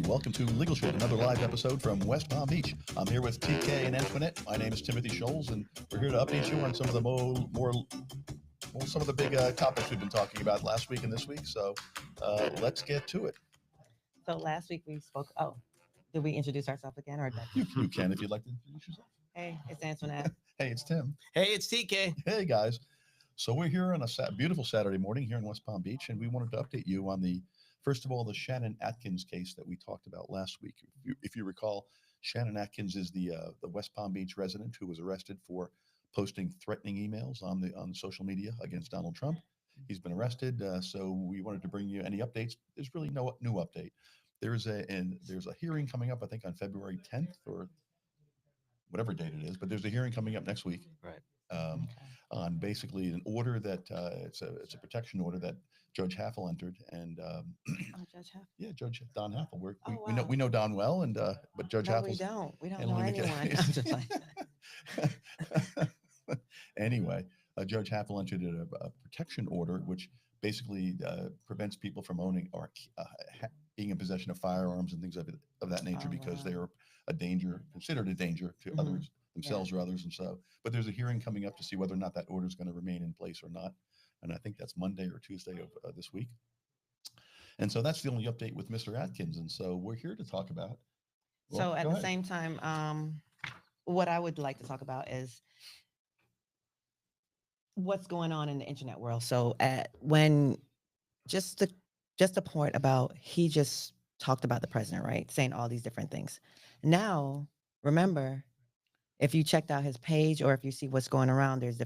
welcome to Legal Shit, another live episode from West Palm Beach. I'm here with TK and Antoinette. My name is Timothy Schulz, and we're here to update you on some of the some of the big topics we've been talking about last week and this week. So let's get to it. So last week we spoke. Oh, did we introduce ourselves again, or You can if you'd like to introduce yourself. hey, it's Antoinette. Hey, it's Tim. Hey, it's TK. Hey, guys. So we're here on a beautiful Saturday morning here in West Palm Beach, and we wanted to update you on first of all, the Shannon Atkins case that we talked about last week. If you recall, Shannon Atkins is the West Palm Beach resident who was arrested for posting threatening emails on social media against Donald Trump. He's been arrested, so we wanted to bring you any updates. There's really no new update. There's a hearing coming up, I think, on February 10th or whatever date it is, but there's a hearing coming up next week. Right. On basically an order that it's a protection order that Judge Haffel entered, and Judge Haffel. yeah, Judge Don Haffel. Wow. We know Don well, and but Judge No, Haffel's we don't know handling the anyone. case. I'm just like, Anyway, Judge Haffel entered a protection order, which basically prevents people from owning or being in possession of firearms and things of that nature because they are considered a danger to others themselves or others. And so, but there's a hearing coming up to see whether or not that order is going to remain in place or not. And I think that's Monday or Tuesday of this week. And so that's the only update with Mr. Atkins. And so we're here to talk about. so at the same time, what I would like to talk about is what's going on in the internet world. So when just the point about he just talked about the president, right? Saying all these different things. Now, remember, if you checked out his page or if you see what's going around, there's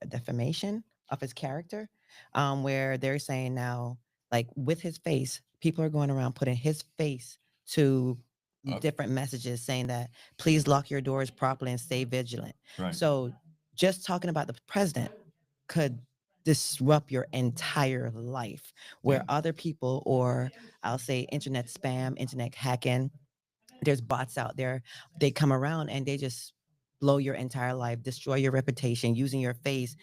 defamation of his character, where they're saying now, like with his face, people are going around putting his face to different messages saying that please lock your doors properly and stay vigilant. Right. So just talking about the president could disrupt your entire life, where other people, or I'll say internet spam, internet hacking, there's bots out there, they come around and they just blow your entire life, destroy your reputation, using your face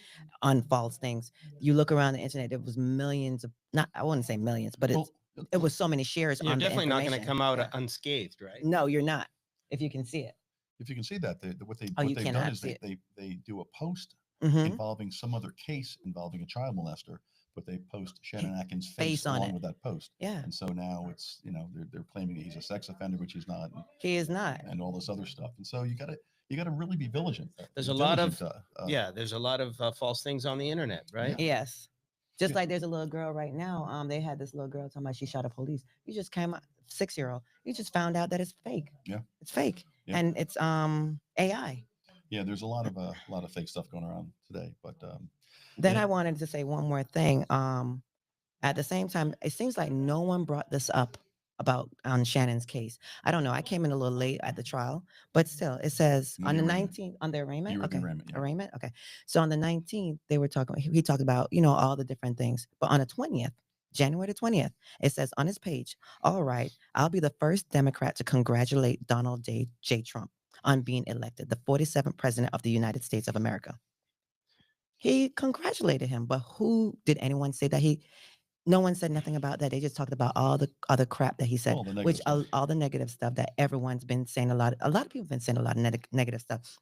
on false things. You look around the internet, there was millions of, not, I wouldn't say millions, but it was so many shares You're on the definitely not going to information. come out unscathed, right? No, you're not. If you can see it. If you can see that, what they've you done cannot is see it. they do a post Mhm. involving some other case involving a child molester, but they post Shannon Atkins' face on along it. with that post. Yeah, And so now it's, they're claiming that he's a sex offender, which he's not, he is not. and all this other stuff. And so you gotta really be vigilant. There's a lot of there's a lot of false things on the internet, right? Yes. Just like there's a little girl right now. They had this little girl talking about she shot a police. You just came out, 6-year-old. You just found out that it's fake. Yeah. It's fake. Yeah. And it's AI. Yeah, there's a lot of fake stuff going around today. But Then I wanted to say one more thing. At the same time, it seems like no one brought this up about on Shannon's case. I don't know. I came in a little late at the trial, but still, it says on the 19th, on the arraignment. Okay. Arraignment. Okay. So on the 19th, they were talking, he talked about, all the different things. But on the 20th, January the 20th, it says on his page, all right, I'll be the first Democrat to congratulate Donald J. Trump on being elected the 47th president of the United States of America. He congratulated him, but did anyone say that no one said nothing about that. They just talked about all the other crap that he said, all the negative stuff that everyone's been saying. A lot of people have been saying a lot of negative stuff.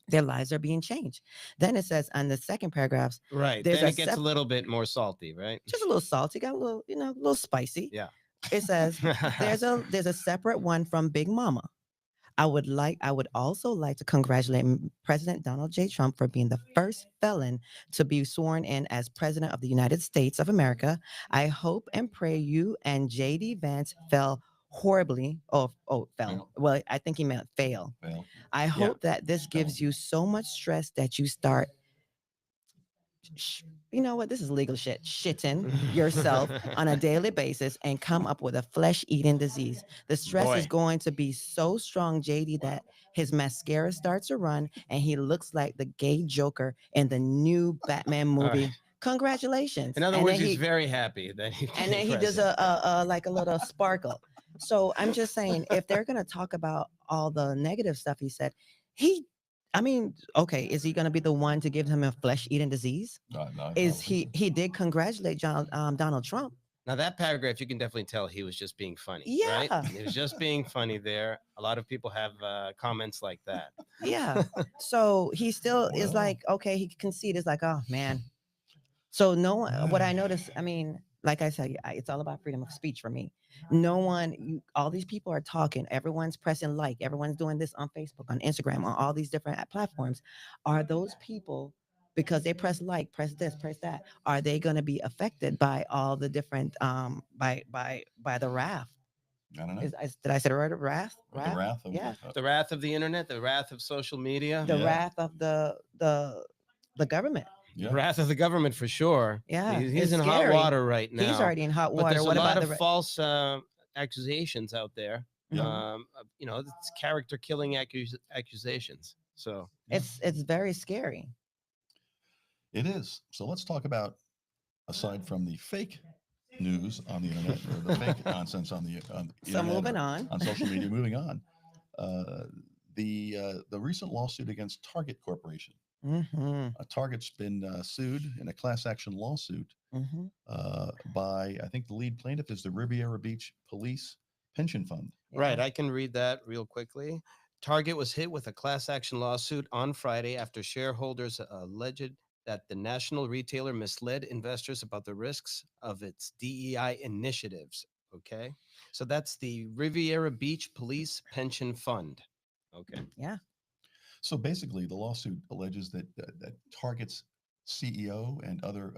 Their lives are being changed. Then it says on the second paragraphs, right? Then it gets a little bit more salty, right? Just a little salty, got a little, a little spicy. Yeah. It says there's a separate one from Big Mama. I would also like to congratulate President Donald J. Trump for being the first felon to be sworn in as President of the United States of America. I hope and pray you and J.D. Vance fell horribly. Fell. Well, I think he meant fail. I hope that this gives you so much stress that you start, you know what? This is legal shit. Shitting yourself on a daily basis and come up with a flesh-eating disease. The stress is going to be so strong, JD, that his mascara starts to run and he looks like the gay Joker in the new Batman movie. Congratulations. In other words, he's very happy that he. And then he does like a little sparkle. So I'm just saying, if they're gonna talk about all the negative stuff he said, okay, is he going to be the one to give him a flesh-eating disease? No, he did congratulate Donald Trump, Now that paragraph, you can definitely tell he was just being funny, right? Yeah. He was just being funny there. A lot of people have comments like that. Yeah. So he still is Well. like, okay, he conceded. It's like, oh man. So no one, what I noticed, I mean, like I said, it's all about freedom of speech for me. No one, all these people are talking. Everyone's pressing like. Everyone's doing this on Facebook, on Instagram, on all these different platforms. Are those people, because they press like, press this, press that, are they going to be affected by all the different, by the wrath? I don't know. Did I say the word wrath? Or the wrath of Yeah. The wrath of the internet, the wrath of social media, The Yeah. wrath of the government. yeah. wrath of the government for sure. Yeah, He's it's in hot scary. water right now. He's already in hot But water. there's What a lot about of false accusations out there. Mhm. It's character killing accusations. So It's very scary. It is. So let's talk about, aside from the fake news on the internet or the fake nonsense on the So internet moving or on. on social media. Moving on, uh, the recent lawsuit against Target Corporation. Mm-hmm. Target's been sued in a class action lawsuit Mm-hmm. by, I think the lead plaintiff is the Riviera Beach Police Pension Fund. Right, I can read that real quickly. Target was hit with a class action lawsuit on Friday after shareholders alleged that the national retailer misled investors about the risks of its DEI initiatives. Okay. So that's the Riviera Beach Police Pension Fund. Okay. Yeah. So basically, the lawsuit alleges that Target's CEO and other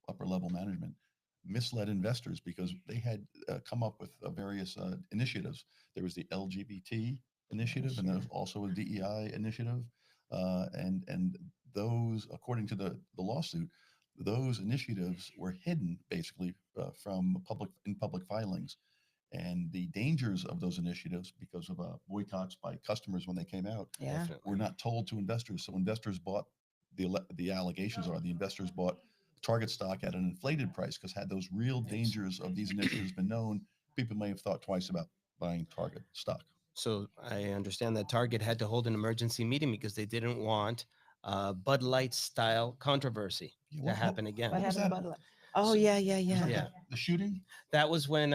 upper level management misled investors because they had come up with various initiatives. There was the LGBT initiative, and there was also a DEI initiative, and those, according to the lawsuit, those initiatives were hidden basically from public filings, and the dangers of those initiatives because of boycotts by customers when they came out Yeah. were not told to investors. So investors bought the allegations are the investors bought Target stock at an inflated price because had those real dangers of these initiatives been known, people may have thought twice about buying Target stock. So I understand that Target had to hold an emergency meeting because they didn't want Bud Light style controversy to happen again. What was happened that? about Oh So- yeah, Yeah. The shooting? That was when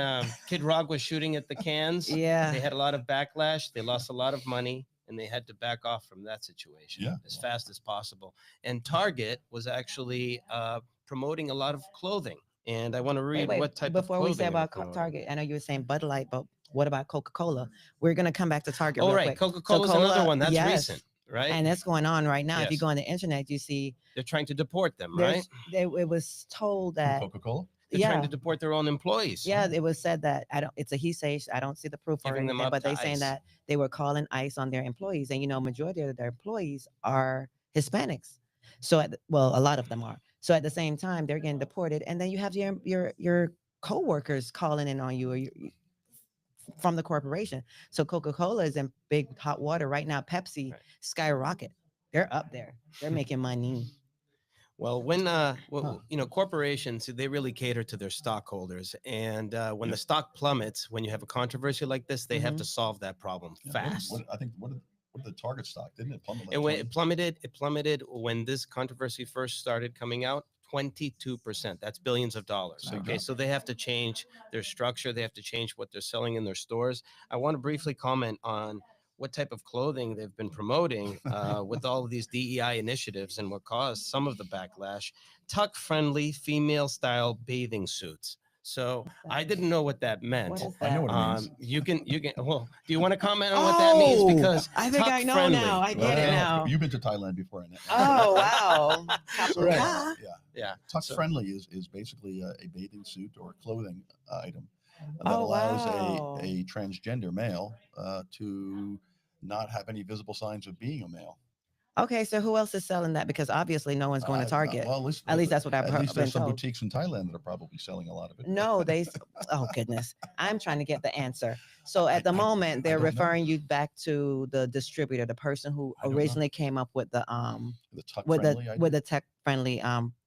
Kid Rock was shooting at the cans. Yeah. They had a lot of backlash. They lost a lot of money, and they had to back off from that situation Yeah. as fast as possible. And Target was actually promoting a lot of clothing. And I want to read Wait, what type of before we clothing say they were about promoting. Target, I know you were saying Bud Light, but what about Coca-Cola? We're gonna come back to Target Oh, real right. quick. Coca-Cola's Cola, another one. That's yes. recent, right? And it's going on right now. If you Yes. go on the internet, you see They're trying to deport them, right? it was told that Coca-Cola? They're yeah, trying to deport their own employees. yeah, it was said that it's a he say. I don't see the proof or Giving them anything, up but to they saying ICE. that they were calling ICE on their employees, and majority of their employees are Hispanics. So a lot of them are. So at the same time, they're getting deported, and then you have your coworkers calling in on you or from the corporation. So Coca-Cola is in big hot water right now. Pepsi Right. skyrocket. They're up there. They're making money. Well, when corporations, they really cater to their stockholders, and when the stock plummets, when you have a controversy like this, they have to solve that problem fast. What did the Target stock, didn't it plummet? Like It plummeted. It plummeted when this controversy first started coming out. 22%. That's billions of dollars. Big Okay, drop. so they have to change their structure. They have to change what they're selling in their stores. I want to briefly comment on what type of clothing they've been promoting with all of these DEI initiatives and what caused some of the backlash. Tuck-friendly female-style bathing suits. So I didn't know what that meant. What is I know that? what it means. You can. Well, do you want to comment on what that means? Because I think I know tuck-friendly, now. I get it okay? now. You've been to Thailand before, I know. Oh wow. Right. Yeah. Yeah. Tuck So- friendly is basically a bathing suit or clothing item that Oh, allows wow. a transgender male to not have any visible signs of being a male. Okay, so who else is selling that? Because obviously no one's going to Target. Well, At least that's what I've at least been there's some told. boutiques in Thailand that are probably selling a lot of it. No, oh goodness. I'm trying to get the answer. So at the moment, they're don't know. referring you back to the distributor, the person who I don't know. originally came up with the tuck with friendly. the tech friendly garment.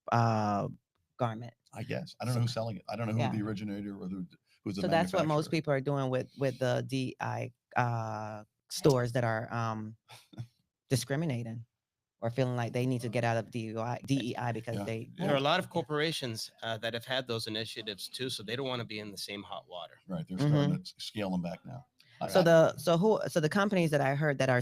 I guess I don't know who's selling it. I don't know who Yeah. the originator or who's the So that's what most manufacturer. people are doing with the DI stores that are discriminating. or feeling like they need to get out of DEI because Yeah. they There are a lot of corporations that have had those initiatives too, so they don't want to be in the same hot water. Right. They're hmm starting to scale them back now. So Right. the companies that I heard that are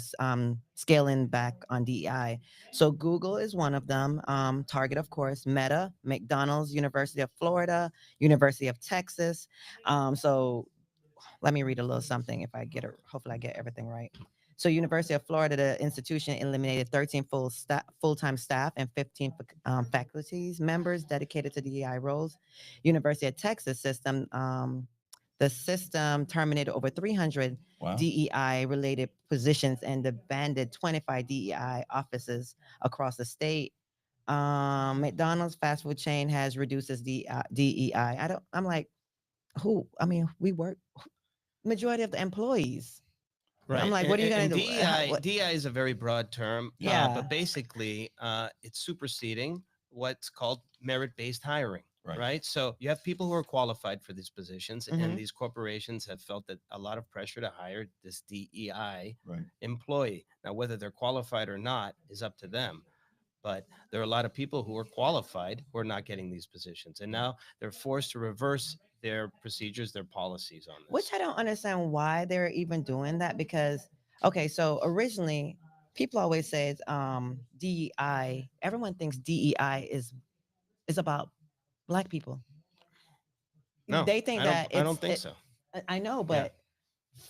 scaling back on DEI. So Google is one of them. Target, of course. Meta, McDonald's, University of Florida, University of Texas. So let me read a little something if I get it. Hopefully, I get everything right. So, University of Florida, the institution eliminated 13 full-time staff and 15 faculties members dedicated to DEI roles. University of Texas system, the system terminated over 300 Wow. DEI related positions and abandoned 25 DEI offices across the state. McDonald's fast food chain has reduced its DEI. I'm like, who? I mean, we work majority of the employees. I'm Right. like, what are you gonna And do? What? DEI is a very broad term, Yeah. Yeah. but basically, it's superseding what's called merit-based hiring. Right. Right. So you have people who are qualified for these positions, Mhm. and these corporations have felt that a lot of pressure to hire this DEI Right. employee. Now, whether they're qualified or not is up to them. But there are a lot of people who are qualified who are not getting these positions. And now they're forced to reverse their procedures, their policies on Which this. I don't understand why they're even doing that because okay, so originally people always says DEI. Everyone thinks DEI is about black people. No, They think that I don't think so. I know, Yeah. but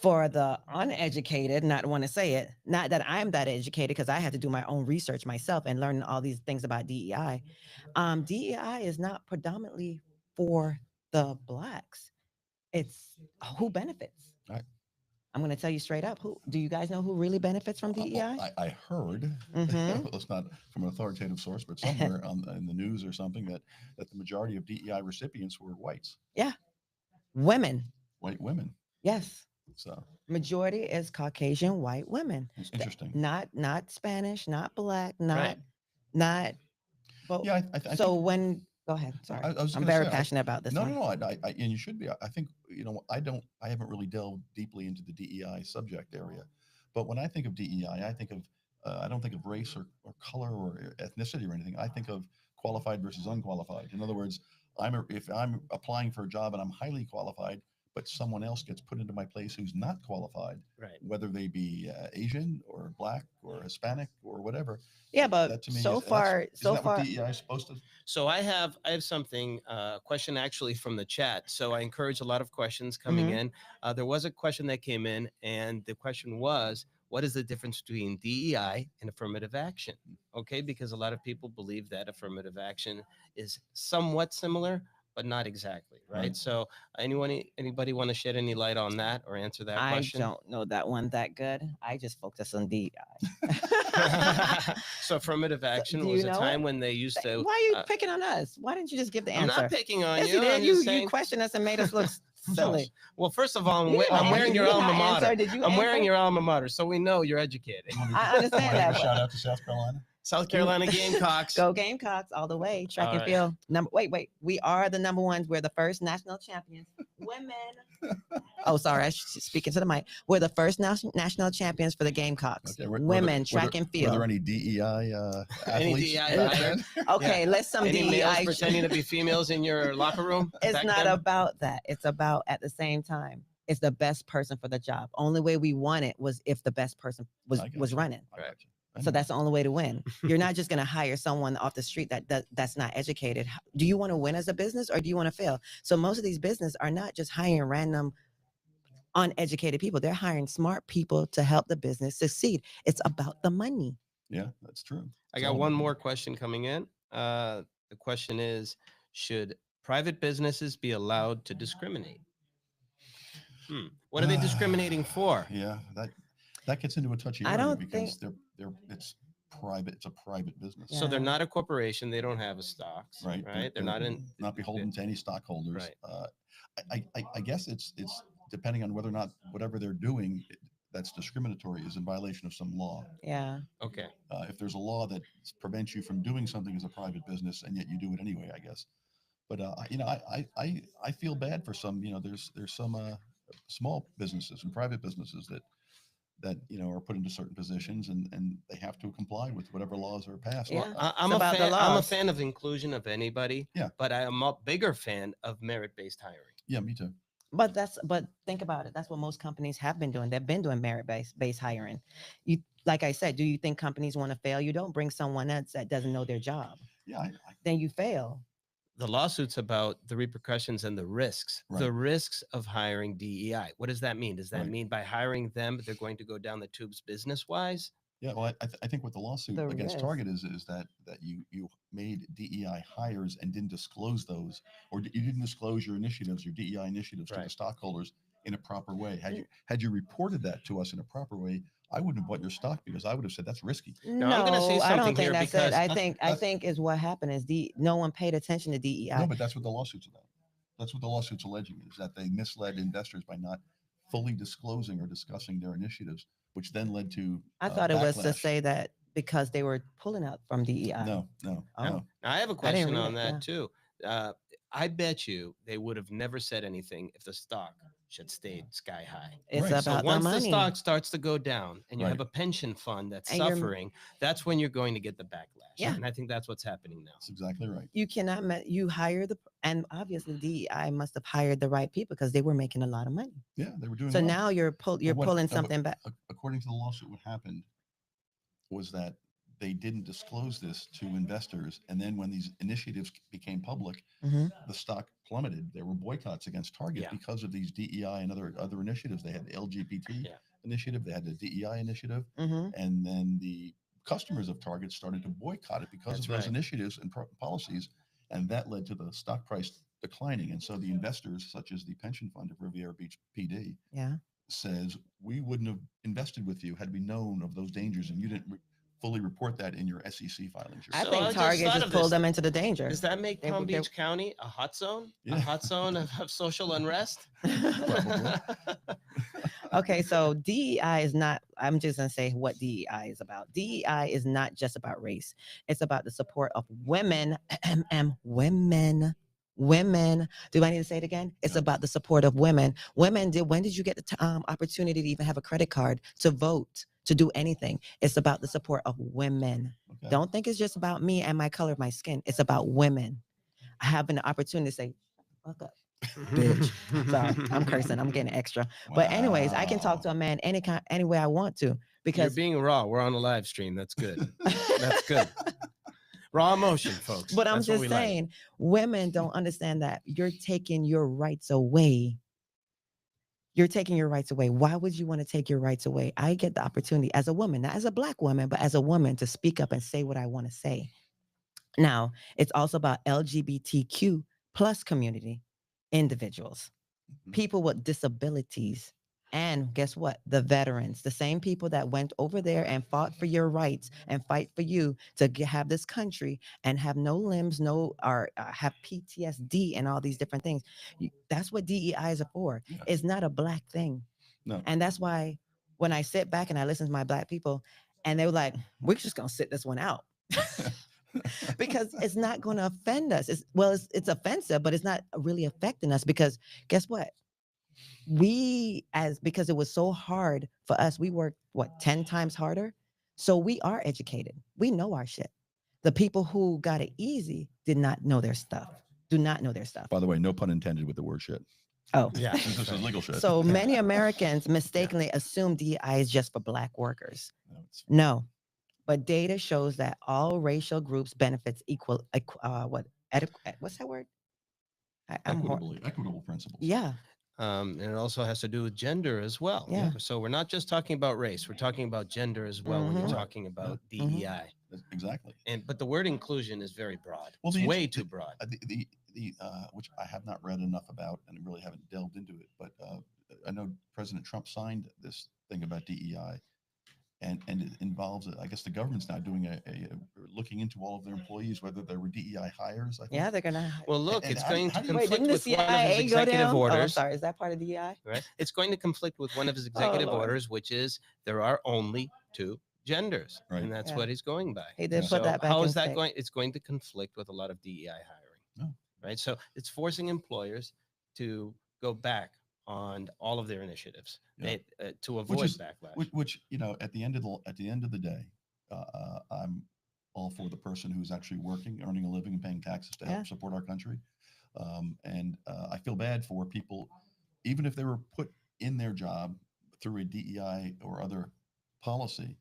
for the uneducated, not want to say it, not that I'm that educated because I had to do my own research myself and learn all these things about DEI. DEI is not predominantly for the blacks. It's who benefits. Right. I'm going to tell you straight up. Who do you guys know who really benefits from DEI? I heard, Mm-hmm. well, it's not from an authoritative source, but somewhere in the news or something that the majority of DEI recipients were whites, Yeah, women. white women. Yes, So majority is Caucasian white women. it's interesting. Not Spanish, not black, Right. not. But Yeah, I so think when go ahead, sorry, I was I'm going to very say passionate about this one. no, and you should be. I think I haven't really delved deeply into the DEI subject area, but when I think of DEI, I think of I don't think of race or color or ethnicity or anything. I think of qualified versus unqualified. In other words, if I'm applying for a job and I'm highly qualified, but someone else gets put into my place who's not qualified, Right. whether they be Asian or black or Hispanic or whatever, Yeah, but that to me so is that's far, isn't that what DEI is supposed to? So I have something a question actually from the chat. So I encourage a lot of questions coming Mhm. in. There was a question that came in, and the question was, what is the difference between DEI and affirmative action? Okay, because a lot of people believe that affirmative action is somewhat similar, but not exactly, right? Right. So anybody want to shed any light on that or answer that I question? don't know that one that good. I just focus on DEI. So affirmative action do was you a know time it? when they used to. Why are you picking on us? Why didn't you just give the I'm answer? not picking on Yes, you. you did. I'm just You saying. questioned us and made us look Who's silly. us? Well, first of all, You did I'm not wearing answer. your You did alma not mater. answer. Did you I'm answer? wearing your alma mater, so we know you're educated. I understand Wanna give that, a but- shout out to South Carolina. South Carolina Gamecocks. Go Gamecocks all the way. Track All and right. field. Wait. We are the number ones. We're the first national champions. Women. Oh, sorry. I should speak into the mic. We're the first national champions for the Gamecocks. Okay, Women, track and Were field. there any DEI Any athletes DEI back hired? then? Okay, Yeah. let's some Any males DEI. pretending to be females in your locker room? It's back not then? about that. It's about at the same time. It's the best person for the job. Only way we won it was if the best person was I got was you. running. I got you. I So know. that's the only way to win. You're not just going to hire someone off the street that's not educated. Do you want to win as a business or do you want to fail? So most of these businesses are not just hiring random uneducated people. They're hiring smart people to help the business succeed. It's about the money. Yeah, that's true. I It's got all one about more money. question coming in. The question is, should private businesses be allowed to discriminate? What are they discriminating for? Yeah, that gets into a touchy I area don't because think- it's private. It's a private business, So they're Yeah. not a corporation. They don't have a stocks, right? right? They're not in. not beholden to any stockholders. Right. I guess it's depending on whether or not whatever they're doing that's discriminatory is in violation of some law. Yeah. Okay. If there's a law that prevents you from doing something as a private business and yet you do it anyway, I guess. But I feel bad for some. There's some small businesses and private businesses that that are put into certain positions, and they have to comply with whatever laws are passed. Yeah. I'm It's a about the fan. I'm a laws. fan of inclusion of anybody. Yeah. But I am a bigger fan of merit-based hiring. Yeah, me too. But think about it. That's what most companies have been doing. They've been doing merit based hiring. You like I said, do you think companies want to fail? You don't bring someone else that doesn't know their job. Yeah, Then you fail. The lawsuit's about the repercussions and the risks. Right. The risks of hiring DEI. What does that mean? Does that Right. mean by hiring them, they're going to go down the tubes business-wise? yeah. Well, I think what the lawsuit The against risk. Target is that you made DEI hires and didn't disclose those, or you didn't disclose your initiatives, your DEI initiatives to the Right. stockholders in a proper way. Had you reported that to us in a proper way, I wouldn't have bought your stock because I would have said that's risky. Now, I'm gonna say No, I something don't think here that's it. because I think is what happened is no one paid attention to DEI. No, but that's what the lawsuit's about. That's what the lawsuit's alleging, is that they misled investors by not fully disclosing or discussing their initiatives, which then led to I thought it was to backlash. say that because they were pulling out from DEI. No, Oh. no. now I have a I didn't question read on it, that yeah. too. I bet you they would have never said anything if the stock should stayed sky high. It's Right. So about once the the money. stock starts to go down and you Right. have a pension fund that's And you're- suffering, that's when you're going to get the backlash. Yeah. And I think that's what's happening now. That's exactly right. You cannot you hire and obviously DEI must have hired the right people because they were making a lot of money. Yeah, they were doing So well. now you're But pulling no, but something back. according to the lawsuit, what happened was that they didn't disclose this to investors, and then when these initiatives became public, Mhm. the stock plummeted. There were boycotts against Target Yeah. because of these DEI and other initiatives. They had the LGBT Yeah. initiative, they had the DEI initiative, Mhm. and then the customers of Target started to boycott it because That's of those right. initiatives and policies, and that led to the stock price declining. And so the investors, such as the pension fund of Riviera Beach PD, Yeah. says we wouldn't have invested with you had we known of those dangers, and you didn't fully report that in your SEC filings. I So think I just Target thought just of pulled this. them into the danger. Does that make They Palm would- they- Beach County a hot zone? Yeah. A hot zone of social unrest? Okay, so DEI is not, I'm just going to say what DEI is about. DEI is not just about race. It's about the support of women, women. Do I need to say it again? It's No. about the support of women. When did you get the opportunity to even have a credit card, to vote, to do anything? It's about the support of women. Okay. Don't think it's just about me and my color of my skin. It's about women having the opportunity to say, fuck up. Bitch. Sorry, I'm cursing. I'm getting extra. But anyways, I can talk to a man any way I want to You're because being raw. We're on a live stream. That's good. That's good. Raw emotion, folks. But I'm That's what just we like. saying, women don't understand that you're taking your rights away. You're taking your rights away. Why would you want to take your rights away? I get the opportunity as a woman, not as a black woman, but as a woman to speak up and say what I want to say. Now, it's also about LGBTQ plus community individuals, Mhm. people with disabilities. And guess what? The veterans, the same people that went over there and fought for your rights and fight for you to have this country and have no limbs, or have PTSD and all these different things. That's what DEI is for. Yeah. It's not a black thing. No. And that's why when I sit back and I listen to my black people, and they were like, we're just going to sit this one out. Because it's not going to offend us. It's offensive, but it's not really affecting us because guess what? Because it was so hard for us, we worked 10 times harder. So we are educated. We know our shit. The people who got it easy did not know their stuff. Do not know their stuff. By the way, no pun intended with the word shit. Oh, Yeah. Since this is legal shit. so many Americans mistakenly assume DEI is just for black workers. No, it's No, but data shows that all racial groups benefits what's that word? equitable principles. Yeah. And it also has to do with gender as well. Yeah. So we're not just talking about race. We're talking about gender as well when you're Mhm. talking about Mhm. DEI. Exactly. But the word inclusion is very broad. Well, It's the way int- too broad. Which I have not read enough about and really haven't delved into it, but I know President Trump signed this thing about DEI, and it involves, I guess the government's now doing looking into all of their employees, whether they were DEI hires. I think. Yeah, they're gonna. Well, look, And it's how- going how to do you- Wait, conflict didn't the with one of his CIA go executive down? Oh, I'm orders. sorry. Is that part of DEI? Right? It's going to conflict with one of his executive Lord. orders, which is there are only two genders, Right. and that's Yeah. what he's going by. He did Yeah. put that back How in is that state. going? It's going to conflict with a lot of DEI hiring, No. right? So it's forcing employers to go back on all of their initiatives Yeah. to avoid is backlash. which at the end of the day, I'm all for the person who's actually working, earning a living, and paying taxes to help Yeah. support our country. And I feel bad for people, even if they were put in their job through a DEI or other policy,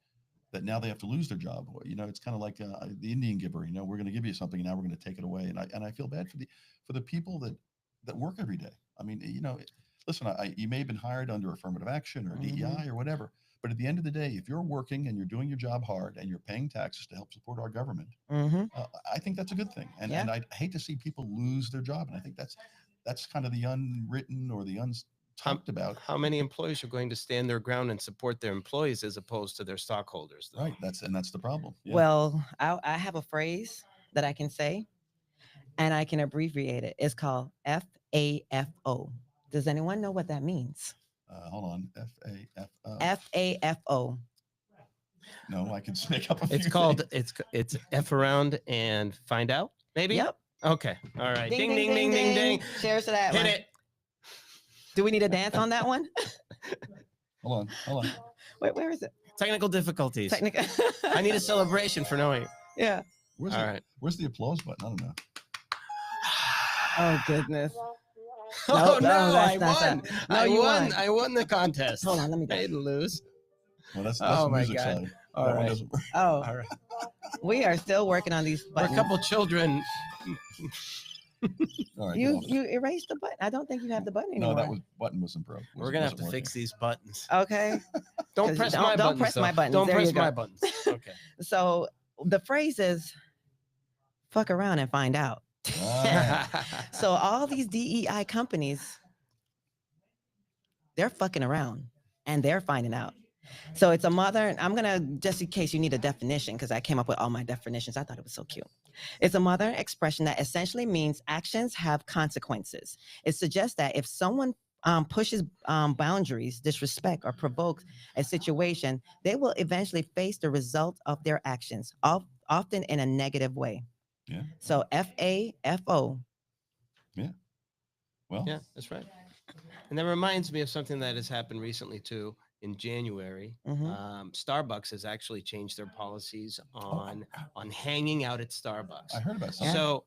that now they have to lose their job. It's kind of like the Indian giver. We're going to give you something, and now we're going to take it away. And I feel bad for the people that work every day. I mean, listen, you may have been hired under affirmative action or DEI or whatever, but at the end of the day, if you're working and you're doing your job hard and you're paying taxes to help support our government, I think that's a good thing. And Yeah. and I hate to see people lose their job. And I think that's kind of the unwritten or the talked about. How many employees are going to stand their ground and support their employees as opposed to their stockholders, though? Right. That's the problem. Yeah. Well, I have a phrase that I can say, and I can abbreviate it. It's called FAFO. Does anyone know what that means? Hold on. FAFO. FAFO. No, I can make up a few It's called things. it's F around and find out, maybe? Yep. Okay. All right. Ding, ding, ding, ding, ding. Cheers to that Hit one. it. Do we need a dance on that one? Hold on. Wait, where is it? Technical difficulties. Technical. I need a celebration for knowing. Yeah. Where's All the, right. Where's the applause button? I don't know. Oh goodness. Oh no, I that's won. No, I you won. won. I won the contest. Hold on, let me I do it. didn't lose. Well, that's Oh the my music God. side. All That one right. doesn't work. Oh, All right. we are still working on these We're a buttons. couple children. All right. You erased the button. I don't think you have the button anymore. No, button wasn't broke. We're gonna have to fix these buttons. Okay. Don't 'Cause press don't- my don't buttons. press though. my buttons. Don't There you press my go. buttons. Okay. So the phrase is fuck around and find out. So all these DEI companies, they're fucking around and they're finding out. So it's a modern, I'm going to, just in case you need a definition, because I came up with all my definitions. I thought it was so cute. It's a modern expression that essentially means actions have consequences. It suggests that if someone pushes boundaries, disrespect, or provokes a situation, they will eventually face the result of their actions, often in a negative way. Yeah. So FAFO. Yeah. Well. Yeah, that's right. And that reminds me of something that has happened recently too. In January, Starbucks has actually changed their policies on hanging out at Starbucks. I heard about something. So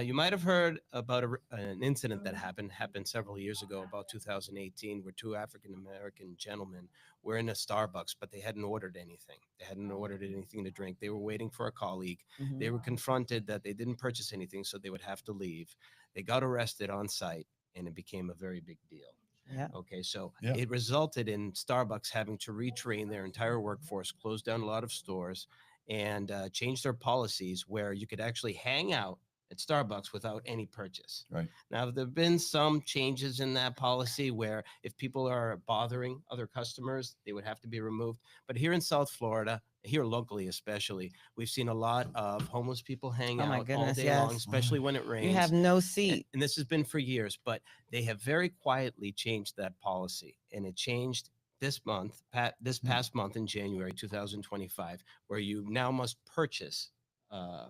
you might have heard about an incident that happened several years ago, about 2018, where two African American gentlemen were in a Starbucks, but they hadn't ordered anything. They hadn't ordered anything to drink. They were waiting for a colleague. They were confronted that they didn't purchase anything, so they would have to leave. They got arrested on site, and it became a very big deal. Yeah. Okay, so it resulted in Starbucks having to retrain their entire workforce, close down a lot of stores, and change their policies where you could actually hang out at Starbucks without any purchase. Right. Now, there have been some changes in that policy where if people are bothering other customers, they would have to be removed. But here in South Florida, here locally especially, we've seen a lot of homeless people hang out all day long, especially when it rains. You have no seat. And this has been for years, but they have very quietly changed that policy. And it changed this month, this past month in January 2025, where you now must purchase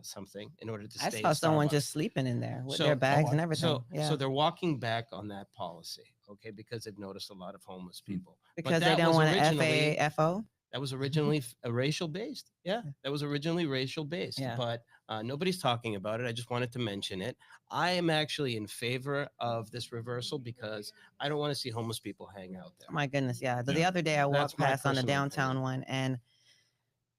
something in order to stay. I saw someone just sleeping in there with their bags and everything. So they're walking back on that policy, okay, because they've noticed a lot of homeless people. Because they don't want an FAFO? That was originally racial based. Yeah, that was originally racial based. Yeah. But nobody's talking about it. I just wanted to mention it. I am actually in favor of this reversal because I don't want to see homeless people hang out there. Oh my goodness, yeah. The other day I walked past on the downtown opinion. one, and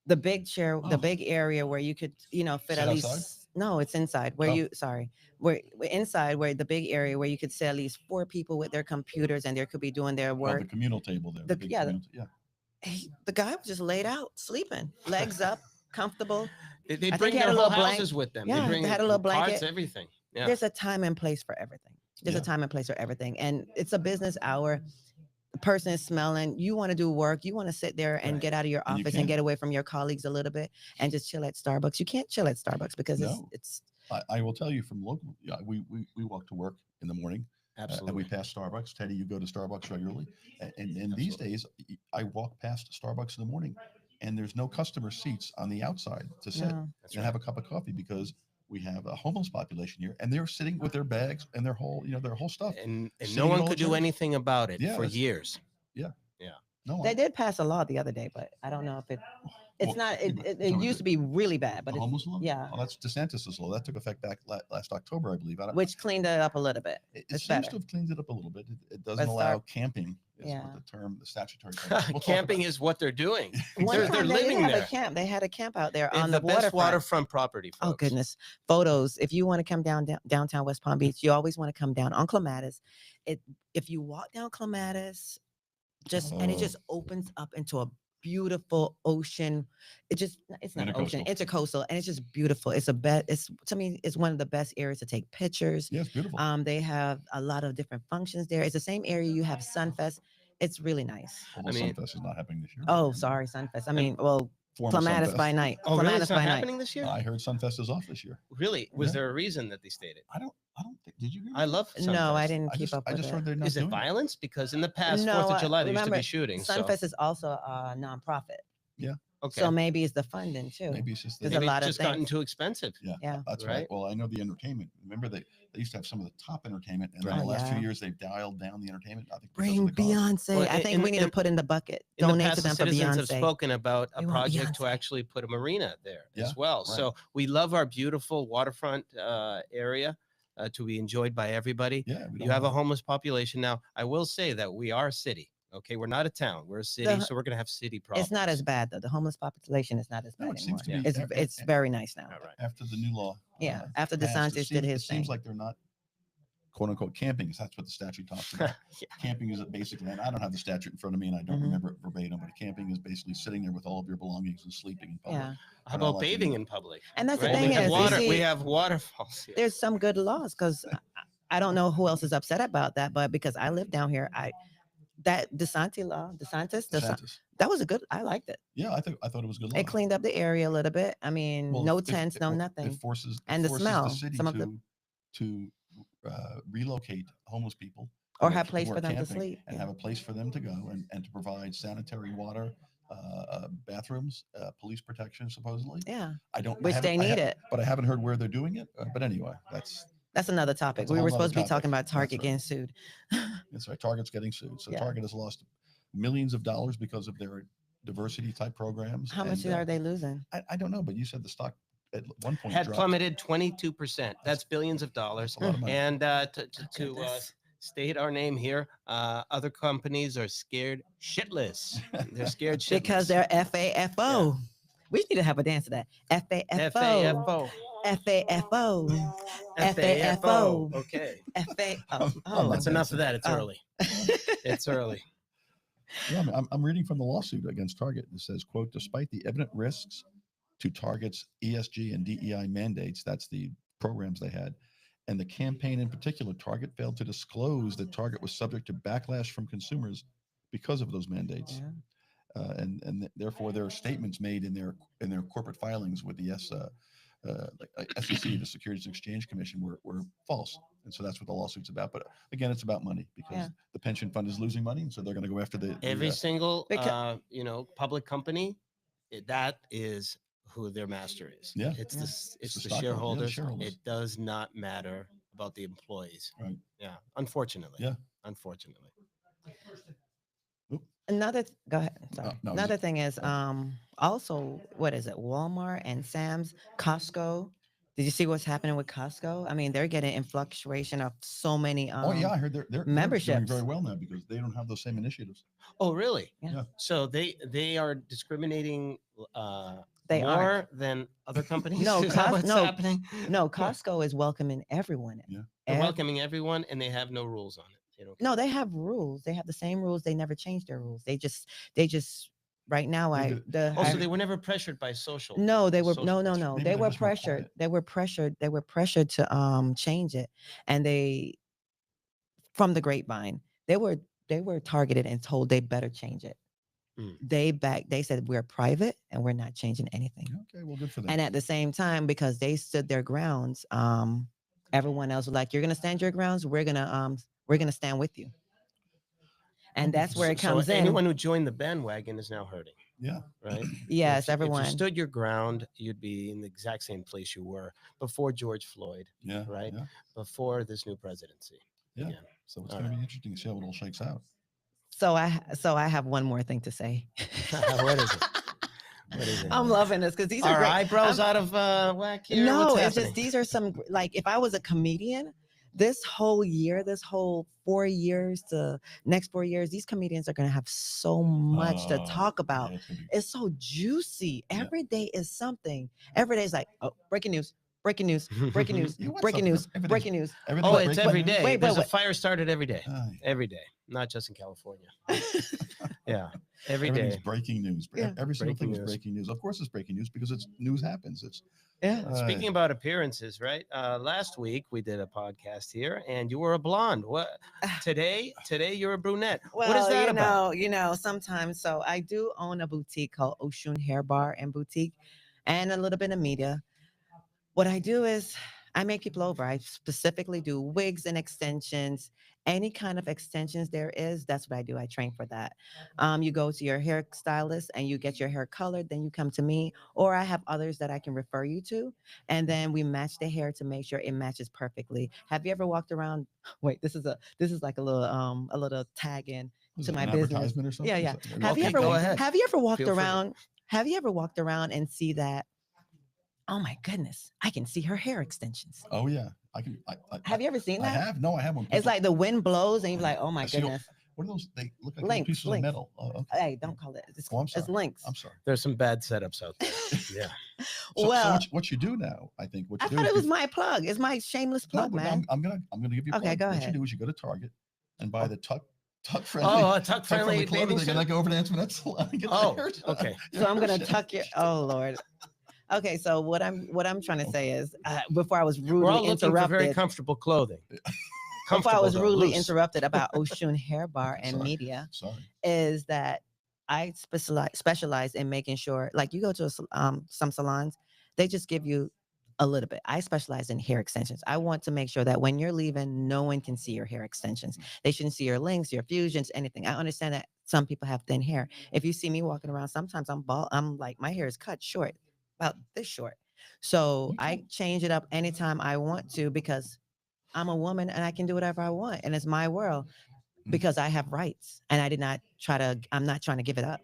the big chair, the big area where you could, fit at least. Outside? No, it's inside. Where inside where the big area where you could sit at least 4 people with their computers and they could be doing their work. The communal table there. The guy was just laid out, sleeping, legs up, comfortable. They I bring think he had their a whole little houses with them. Yeah, they bring they had a little carts, blanket. everything. Yeah. There's a time and place for everything. There's a time and place for everything. And it's a business hour. The person is smelling. You want to do work. You want to sit there and get out of your office and get away from your colleagues a little bit and just chill at Starbucks. You can't chill at Starbucks because it's. I will tell you from local. Yeah, we walk to work in the morning. Absolutely. And we pass Starbucks. Teddy, you go to Starbucks regularly. And these days, I walk past Starbucks in the morning, and there's no customer seats on the outside to sit and have a cup of coffee because We have a homeless population here, and they're sitting with their bags and their whole, their whole stuff. And Sitting no in one all the could do chairs. anything about it Yeah, for that's- years. No, They did pass a law the other day, but I don't know if it's Well, not. but It talking about used to be really bad, the but it's, homeless law. yeah, Oh, that's DeSantis's law. That took effect back last October, I believe. I don't, which cleaned it up a little bit. it It's seems better. to have cleaned it up a little bit. It doesn't But allow camping. Is yeah. what the statutory term. Is. We'll talk Camping about- is what they're doing. One They're time they living did have there. a camp. They had a camp out there They have on the the best waterfront. waterfront property. Folks. Oh goodness, photos. If you want to come downtown West Palm Beach, you always want to come down on Clematis. If you walk down Clematis, and it just opens up into a beautiful ocean. It's not an ocean, intercoastal, and it's just beautiful. It's to me, it's one of the best areas to take pictures. Yeah, it's beautiful. They have a lot of different functions there. It's the same area you have Sunfest. It's really nice. Although Sunfest is not happening this year. Oh, sorry, Sunfest. I mean, well, Former Clematis Sunfest. by night. Oh, really? Clematis It's not by night. happening this year? I heard Sunfest is off this year. Really? Was Yeah. there a reason that they stated? I don't think. Did you hear? I that? love Sunfest. No, I didn't keep up I with just it. heard they're not Is it doing violence? Because in the past, No, 4th of July, there used to remember, be shootings. So. Sunfest is also a nonprofit. Okay. So maybe it's the funding too. Maybe it's just There's Maybe a lot it's of just gotten things. too expensive. Yeah. That's Right. right. Well, I know the entertainment. Remember they used to have some of the top entertainment, and in Right. the last Yeah. 2 years they've dialed down the entertainment. I think because Bring of the cost. Beyonce. Well, I think in- we need to in- put in the bucket. In the Donate past, to the them for citizens have Beyonce. spoken about a We want project to Beyonce. actually put a marina there as Yeah, well. right. So we love our beautiful waterfront area to be enjoyed by everybody. Yeah, we You don't have a homeless population now. I will say that we are a city. Okay, we're not a town. We're a city, The- so we're gonna have city problems. It's not as bad though. The homeless population is not as bad No, it anymore. seems to be. It's very nice now. All right. After the new law. Yeah, after passed, DeSantis did his it seems thing. like they're not quote unquote camping, 'cause that's what the statute talks about. Yeah. Camping is basically, and I don't have the statute in front of me, and I don't Mhm. remember it verbatim, but camping is basically sitting there with all of your belongings and sleeping in public. Yeah, How And I about like to do bathing that. in public? and that's Right? the thing we have is, water. you We see, have waterfalls. Here. there's some good laws because I don't know who else is upset about that, but because I live down here, that DeSantis, DeSantis. that was a good. I liked it. Yeah, I thought it was a good law. It cleaned up the area a little bit. I mean, Well, no it- tents, it- no it nothing. forces And the forces smell, city some of the- to relocate homeless people Or who have are- place who for are them to camping sleep, and yeah. have a place for them to go and to provide sanitary water, bathrooms, police protection, supposedly. Yeah, I don't. which they need it. but I haven't heard where they're doing it. But anyway, That's another topic. That's a We whole were nother supposed to be topic. talking about That's Target right. getting sued. that's right. Target's getting sued, so Yeah. Target has lost millions of dollars because of their diversity type programs. How much and, are they losing? I don't know, but you said the stock at one point Had dropped. plummeted 22%. That's billions of dollars. a lot of money. And to Goodness. state our name here, other companies are scared shitless. They're scared shitless. Because they're FAFO. We need to have a dance to that. FAFO. FAFO. FAFO. FAFO. Okay. FAFO. That's enough of that. It's Oh. early. It's early. Yeah, I'm reading from the lawsuit against Target. It says, quote, despite the evident risks to Target's ESG and DEI mandates, that's the programs they had, and the campaign in particular, Target failed to disclose that Target was subject to backlash from consumers because of those mandates. Yeah. Therefore, there are statements made in their corporate filings with the SEC, the Securities and Exchange Commission, were false. And so that's what the lawsuit's about. But again, it's about money because Yeah. the pension fund is losing money, and so they're going to go after the Every single Because- public company, that is who their master is. Yeah. It's Yeah. the It's the the stockholders, shareholders. shareholders. It does not matter about the employees. Right. Yeah. Unfortunately. Yeah. Unfortunately. Go ahead. Sorry. no, Another thing is also, what is it? Walmart and Sam's, Costco. Did you see what's happening with Costco? I mean, they're getting in fluctuation of so many Oh yeah, I heard they're doing memberships. very well now because they don't have those same initiatives. Oh, really? Yeah. Yeah. So they are discriminating They more aren't. than other companies? No, Is that Cos- what's no, happening? No, Costco is welcoming everyone. Yeah. They're Ev- welcoming everyone and they have no rules on it. They don't No, they have rules. They have the same rules. They never change their rules. They just right now They I did- the Also, I- they were never pressured by social. no, they were social no. Maybe They they're were just more pressured. quiet. They were pressured to change it. And they from the grapevine, they were targeted and told they better change it. Mm. They said we're private and we're not changing anything. Okay, well, good for them. And at the same time, because they stood their grounds, everyone else was like, you're gonna stand your grounds, we're gonna stand with you. And that's where it So comes in. anyone who joined the bandwagon is now hurting, Yeah. right? Yes, If everyone. you stood your ground, you'd be in the exact same place you were before George Floyd, Yeah. right? Yeah. Before this new presidency. Yeah. Again. So it's All going to be interesting to see how it all shakes out. So I have one more thing to say. What is it? What is it? I'm loving this because these are Our great. eyebrows out of whack here? No, What's it's happening? just these are some like if I was a comedian, this whole year, this whole 4 years, the next 4 years, these comedians are gonna have so much to talk about. Yeah, it's gonna be- It's so juicy. Yeah. Every day is something. Every day is like, oh, breaking news, breaking news, breaking news, You want breaking something news, every day. breaking news. Everything's Oh, it's breaking every news? day. Wait, There's a wait. fire started every day. Ay, Every day, not just in California. Yeah, every everything's day. breaking news. Yeah. Every single Breaking thing is news. breaking news. Of course, it's breaking news because it's news happens. It's Yeah. Speaking about appearances, right? Last week we did a podcast here, and you were a blonde. What today? Today you're a brunette. Well, What is that about? Sometimes. So I do own a boutique called Oshun Hair Bar and Boutique, and a little bit of media. What I do is I make people over. I specifically do wigs and extensions. Any kind of extensions there is, that's what I do. I train for that. You go to your hairstylist and you get your hair colored, then you come to me, or I have others that I can refer you to, and then we match the hair to make sure it matches perfectly. Have you ever walked around? Wait, this is like a little tag in was to it my an business. advertisement or something? Yeah, Is yeah. that- Have you Okay, ever go ahead. have you ever walked Feel free. around? Have you ever walked around and see that? Oh my goodness, I can see her hair extensions. Oh yeah, I can. Have you ever seen I that? have. No, I have one. It's like the wind blows and you're like, oh my I see all- goodness. What are those? They look like little Links, pieces of links. metal. Oh, okay. Hey, don't call it. It's, Oh, I'm it's sorry. links. I'm sorry. There's some bad setups out there. Yeah. So Well, what you do now? I think what you I do. thought is it was you- my plug. It's my shameless No, plug, but man. I'm gonna give you. A Okay, plug. go What ahead. you do is you go to Target and buy the tuck friendly. Oh, a tuck friendly clothing, bathing and then I suit. go over to Antoinette's salon and get Oh, my hair done. okay. So I'm gonna tuck your. Oh Lord. Okay, so what I'm trying to say is, before I was We're all rudely looking for very interrupted. comfortable clothing. Before I was though, rudely loose. interrupted about Oshun Hair Bar and Sorry. media, Sorry. is that I specialize in making sure, like you go to some salons, they just give you a little bit. I specialize in hair extensions. I want to make sure that when you're leaving, no one can see your hair extensions. They shouldn't see your links, your fusions, anything. I understand that some people have thin hair. If you see me walking around, sometimes I'm bald. I'm like, my hair is cut short, about this short. So I change it up anytime I want to because I'm a woman and I can do whatever I want. And it's my world because I have rights and I'm not trying to give it up.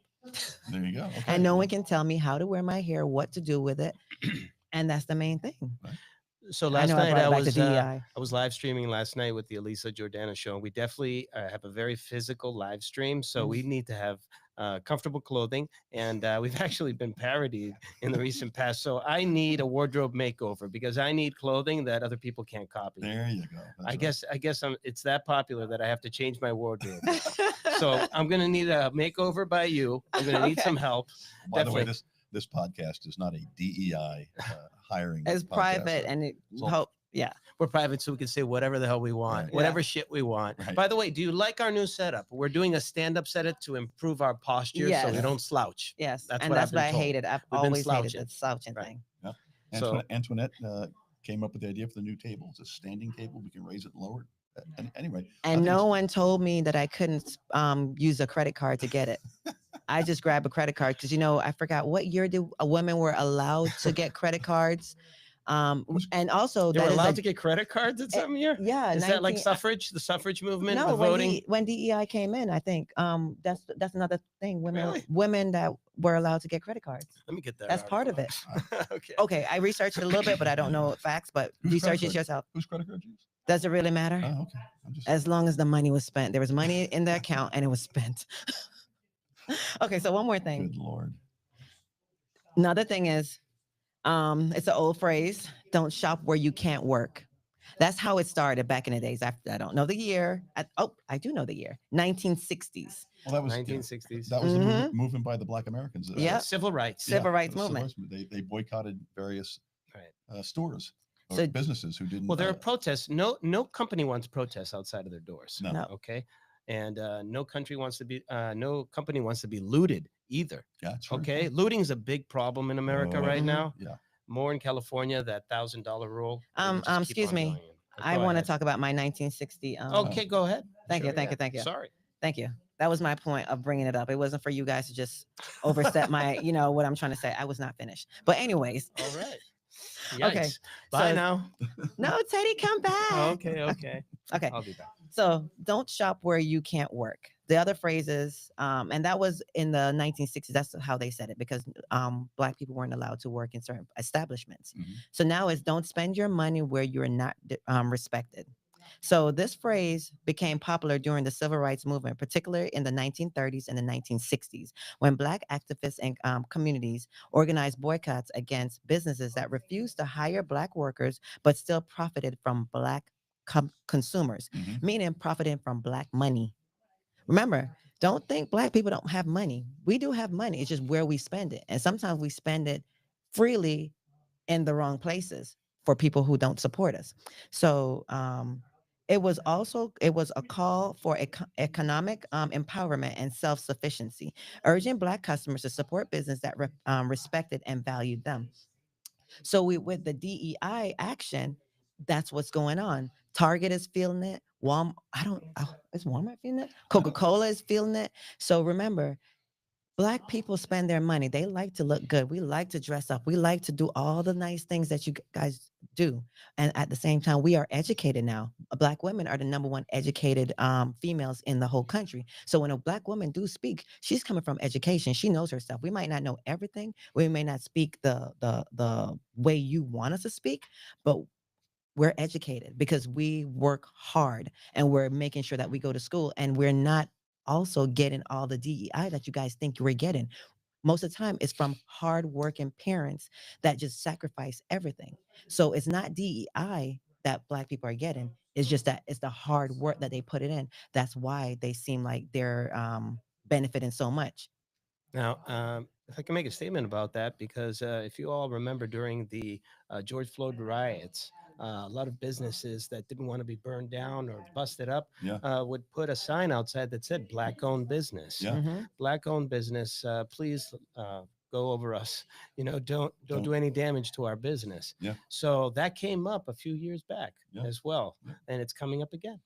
There you go. Okay. And no one can tell me how to wear my hair, what to do with it. And that's the main thing. So I last know I night brought I it back to was DEI. I was live streaming last night with the Elisa Jordana show, and we definitely have a very physical live stream. So we need to have comfortable clothing, and we've actually been parodied in the recent past. So I need a wardrobe makeover because I need clothing that other people can't copy. There you go. That's I right. guess it's that popular that I have to change my wardrobe. So I'm gonna need a makeover by you. I'm gonna need Okay. some help. By the way, definitely. this podcast is not a DEI hiring. It's podcast, private so- and it all- hope, yeah. We're private, so we can say whatever the hell we want, Right. whatever shit we want. Right. By the way, do you like our new setup? We're doing a stand-up setup to improve our posture so Yes. we don't slouch. Yes. That's and what I've that's been what I told. hated. I've We've been always hated slouching. the slouching Right. thing. So- Antoinette came up with the idea for the new table. It's a standing table. We can raise it and lower it. Anyway. I And think no it's- one told me that I couldn't use a credit card to get it. I just grabbed a credit card because I forgot what year did women were allowed to get credit cards. And also They that were is allowed to get credit cards at some year? yeah. Is that like 19 suffrage, the suffrage movement, No, the voting? when DEI came in, I think that's another thing. Really? Women that were allowed to get credit cards. Let me get that. That's part of article. Okay. Okay, I researched it a little bit, but I don't know facts. But Whose research credit it card? yourself. Whose credit card do you use? Does it really matter? Oh, okay. I'm just. As long as the money was spent, there was money in the account and it was spent. Okay, so one more thing. Good Lord. Another thing is, it's an old phrase: "Don't shop where you can't work." That's how it started back in the days. I don't know the year. I do know the year. 1960s. Well, that was 1960s. That was the movement by the Black Americans. Yeah. Civil rights. Civil rights the civil movement. They boycotted various Right. stores or So- businesses who didn't. Well, there are protests. No company wants protests outside of their doors. No. No. Okay. And no company wants to be looted either. Yeah, true. Okay. Looting is a big problem in America right Mhm. now. Yeah. More in California, that $1,000 rule. they just keep excuse on me. going in. I Go want to ahead. talk about my 1960. Okay, go ahead. Thank you, Sure, thank you, yeah. thank you. Sorry. Thank you. That was my point of bringing it up. It wasn't for you guys to just overstep my, what I'm trying to say. I was not finished. But anyways, All right. okay. Yikes. Bye So now. no, Teddy, come back. Okay. Okay. I'll be back. So don't shop where you can't work. The other phrases, and that was in the 1960s. That's how they said it because Black people weren't allowed to work in certain establishments. So now it's don't spend your money where you're not respected. So this phrase became popular during the civil rights movement, particularly in the 1930s and the 1960s, when Black activists and communities organized boycotts against businesses that refused to hire Black workers but still profited from Black consumers, meaning profiting from Black money. Remember, don't think Black people don't have money. We do have money. It's just where we spend it. And sometimes we spend it freely in the wrong places for people who don't support us. So it was a call for economic empowerment and self-sufficiency, urging Black customers to support business that respected and valued them. So with the DEI action, that's what's going on. Target is feeling it. Is Walmart feeling it? Coca-Cola is feeling it. So remember, Black people spend their money. They like to look good. We like to dress up. We like to do all the nice things that you guys do. And at the same time, we are educated now. Black women are the number one educated females in the whole country. So when a Black woman do speak, she's coming from education. She knows her stuff. We might not know everything. We may not speak the way you want us to speak, but we're educated because we work hard and we're making sure that we go to school and we're not also getting all the DEI that you guys think we're getting. Most of the time, it's from hardworking parents that just sacrifice everything. So it's not DEI that Black people are getting. It's just that it's the hard work that they put it in. That's why they seem like they're benefiting so much. Now, if I can make a statement about that, because if you all remember during the George Floyd riots, a lot of businesses that didn't want to be burned down or busted up Yeah. would put a sign outside that said "Black owned business." Yeah. Black owned business, please go over us. Don't do any damage to our business. Yeah. So that came up a few years back as well, and it's coming up again.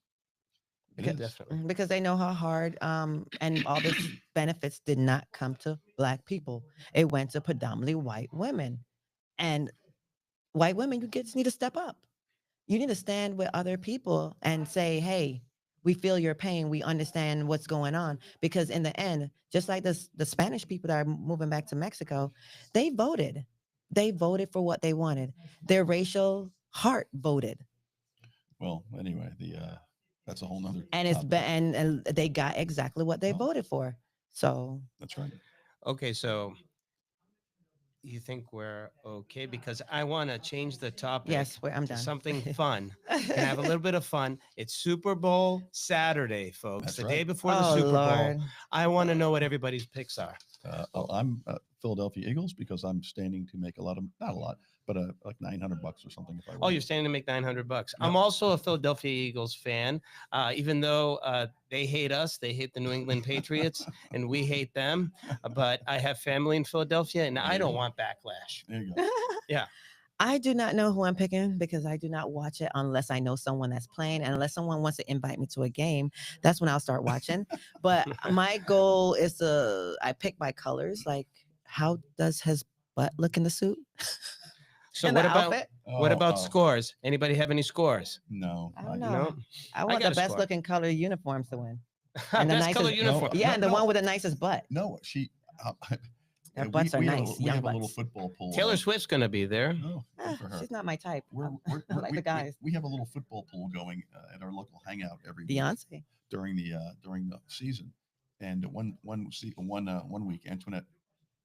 Definitely. Because they know how hard and all this benefits did not come to Black people. It went to predominantly white women. And white women, just need to step up. You need to stand with other people and say, hey, we feel your pain. We understand what's going on. Because in the end, just like the Spanish people that are moving back to Mexico, they voted. They voted for what they wanted. Their racial heart voted. Well, anyway, that's a whole nother. And it's been, and they got exactly what they voted for. So that's right. Okay, so you think we're okay? Because I want to change the topic. Yes, I'm to done. Something fun. Can I have a little bit of fun? It's Super Bowl Saturday, folks. That's the right. day before the Super Bowl. I want to know what everybody's picks are. I'm Philadelphia Eagles because I'm standing to make not a lot, but like $900 or something. If I win. Oh, you're standing to make $900. Yep. I'm Yep. also a Philadelphia Eagles fan, even though they hate us. They hate the New England Patriots, and we hate them. But I have family in Philadelphia, and I don't want backlash. There you go. Yeah. I do not know who I'm picking because I do not watch it unless I know someone that's playing. And unless someone wants to invite me to a game, that's when I'll start watching. But my goal is I pick my colors. Like, how does his butt look in the suit? So what about scores? Anybody have any scores? No. I don't know. I want the best looking color uniforms to win. And the nicest color uniform. Yeah, and the one with the nicest butt. No, Their butts are nice. We have a little football pool. Taylor Swift's going to be there. Oh, for her. She's not my type. I like the guys. We have a little football pool going at our local hangout every Beyonce during the season, and one week Antoinette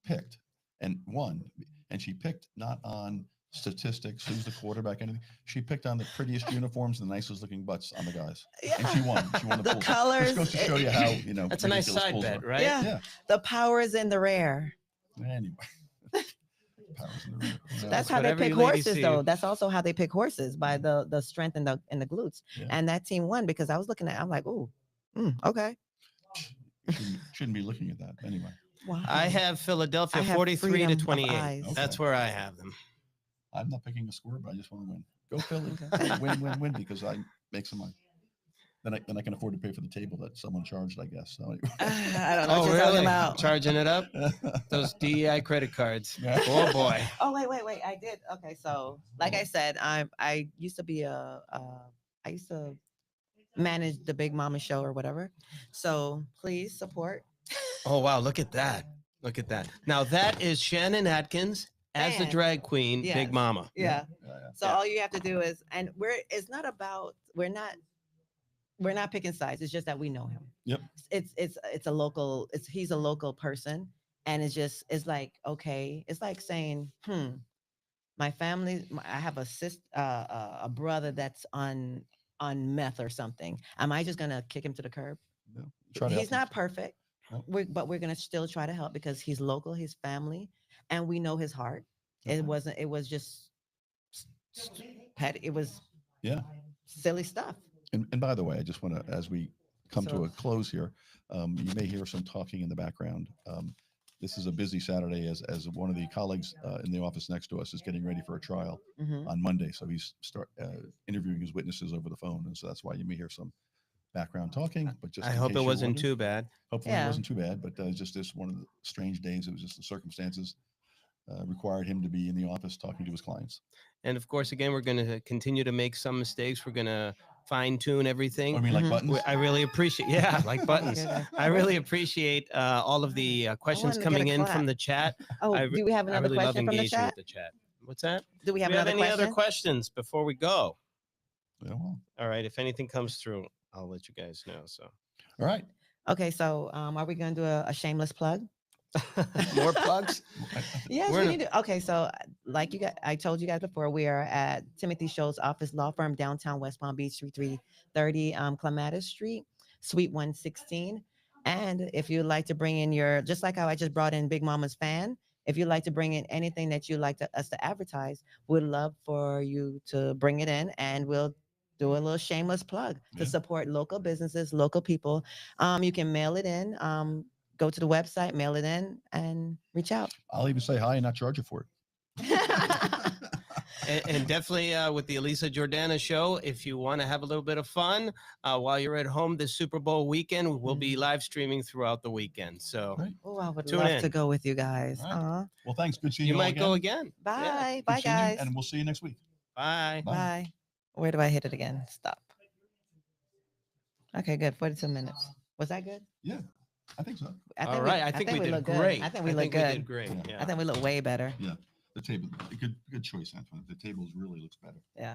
picked and won, and she picked not on statistics, who's the quarterback, anything. She picked on the prettiest uniforms and the nicest looking butts on the guys. Yeah. And she won. She won the pool. Colors. Which goes to show you how, That's a nice side bet, right? Yeah. The power is in the rare. Anyway. That's how they pick horses, though. That's also how they pick horses, by the strength in the glutes. Yeah. And that team won because I was looking at it, I'm like, ooh, okay. Shouldn't be looking at that anyway. Wow. I have Philadelphia 43-28. Okay. That's where I have them. I'm not picking a score, but I just want to win. Go Philly. Win, because I make some money. then I can afford to pay for the table that someone charged, I guess. So I don't know Oh, what you're talking really? about. Charging it up? Those DEI credit cards. Oh boy. Oh wait! I did. Okay, so like I said, I used to be I used to manage the Big Mama show or whatever. So please support. Oh wow, look at that. Look at that. Now that is Shannon Atkins as the And- drag queen, Yes. Big Mama. Yeah. Yeah. So Yeah. all you have to do is, and it's not about, we're not picking sides. It's just that we know him. Yep. It's a local, he's a local person. And it's like, okay, it's like saying, my family, I have a a brother that's on meth or something. Am I just gonna kick him to the curb? No. Try to He's help not him. perfect. Nope. But we're gonna still try to help because he's local, his family, and we know his heart. Okay. It wasn't. It was just petty. It was Yeah. silly stuff. And by the way, I just want to, as we come to So- a close here, you may hear some talking in the background. This is a busy Saturday as one of the colleagues in the office next to us is getting ready for a trial Mhm. on Monday. So he's interviewing his witnesses over the phone. And so that's why you may hear some background talking, but just I in hope case it you're wasn't wondering, too bad. hopefully it Yeah. wasn't too bad, but just this one of the strange days. It was just the circumstances required him to be in the office talking to his clients. And of course, again, we're going to continue to make some mistakes. We're going to fine tune everything. I mean, like Mhm. buttons. I really appreciate, yeah, like buttons. goodness. I really appreciate all of the questions wanted to get coming a in clap. from the chat. Oh, I do we have I another really love question from the engaging chat? with the chat. What's that? Do we have Do we have another any question? other questions before we go? Yeah, well, All right, if anything comes through, I'll let you guys know. So all right. Okay, so are we going to do a shameless plug? more plugs. Yes, We're we in a- need to. Okay, so I told you guys before, we are at Timothy Schulz office law firm, downtown West Palm Beach, 3330 Clematis Street, Suite 116. And if you'd like to bring in just like how I just brought in Big Mama's fan, if you'd like to bring in anything that you'd like us to advertise, we'd love for you to bring it in, and we'll do a little shameless plug to Yeah. support local businesses, local people. You can mail it in. Go to the website, mail it in, and reach out. I'll even say hi and not charge you for it. And definitely with the Elisa Jordana show, if you want to have a little bit of fun while you're at home this Super Bowl weekend, we'll be live streaming throughout the weekend. So Right. Oh, I would Tune love to in. go with you guys. All right. Aw. Well, thanks. Good seeing you you all might go again. Bye. Yeah. Good Bye, seeing you, guys. and we'll see you next week. Bye. Bye. Bye. Where do I hit it again? Stop. Okay, good. 42 minutes. Was that good? Yeah, I think so. All right. I think we did look great. good. I think we look We good. did great. Yeah. Yeah. I think we look way better. Yeah, the table. Good choice, Antoinette. The table really looks better. Yeah.